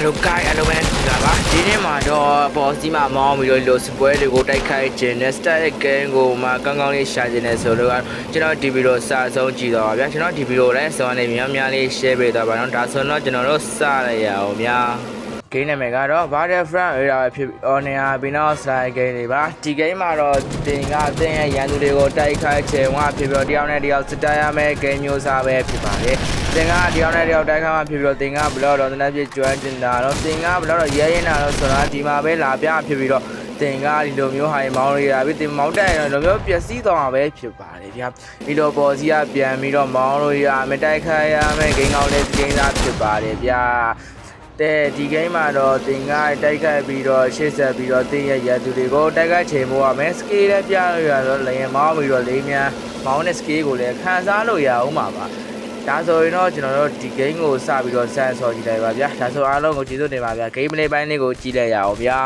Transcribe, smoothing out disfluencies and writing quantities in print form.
Hello guys အားလုံးပဲလာပါဒီနေ့မှာတော့ပေါ်စီမှာမောင်းပြီးတော့လိုစပွဲတွေကိုတိုက်ခိုက်ခြင်းနဲ့ static game ကိုမှကောင်းကောင်းလေးရှာခြင်းနဲ့ဆိုတော့ကျွန်တော်ဒီဗီဒီယိုစဆုံးကြည့်တော့ပါဗျာကျွန်တော်ဒီဗီဒီယိုလည်းစောနေများများလေး share ပေးသွားပါတော့ဒါဆိုတော့ကျွန်တော်တို့စရရအောင်ဗျာgame နာမည်ကတော့ Battlefront era ဖြစ် online ဘီနော့ style game တွေပါဒီ game မှာတော့တင်ကအသင်းရဲ့ရန်သူတွေကိုတိုက်ခိုက်ခြင်းဝဖြစ်ပြီးတော့တယောက်နဲ့တယောက်စစ်တိုက်ရမယ့် game မျိုးစားပဲဖြစ်ပါတယ်တင်ကတယောက်နဲ့တယောက်တိုက်ခိုက်မှဖြစ်ပြီးတော့တင်ကဘလော့တော့တနက်ပြကျွမ်းကျင်တာတော့တင်ကဘလော့တော့ရဲရင်တာတော့ဆိုတာဒီမှာပဲလာပြဖြစ်ပြီးတော့တင်ကဒီလိုမျိုးဟိုင်မောင်းရတာပြီးတင်မောင်းတက်ရင်လိုမျိုးပျက်စီးသွားမှာပဲဖြစ်ပါတယ်ဗျာဒီလိုပေါ်စီကပြန်ပြီးတော့မောင်းလို့ရမယ်တိုက်ခိုက်ရမယ်ဂိမ်းကောင်းလေးဂိမ်းသားဖြစ်ပါတယ်ဗျာတဲ့ဒီ game မှာတော့တင်ကတိုက်ခိုက်ပြီးတော့ရှေ့ဆက်ပြီးတော့တင်ရဲ့ရန်သူတွေကိုတိုက်ခိုက်ချိန်မို့ရမယ် skill လည်းပြလို့ရတော့လျင်မောင်းပြီးတော့လေးများမောင်းတဲ့ skill ကိုလည်းခံစားလို့ရအောင်ပါဒါဆိုရင်တော့ကျွန်တော်တို့ဒီ game ကိုစပြီးတော့စမ်းဆော်ကြည့်လိုက်ပါဗျာဒါဆိုအားလုံးကိုကျေးဇူးတင်ပါဗျာ game play ပိုင်းလေးကိုကြည့်လိုက်ရအောင်ဗျာ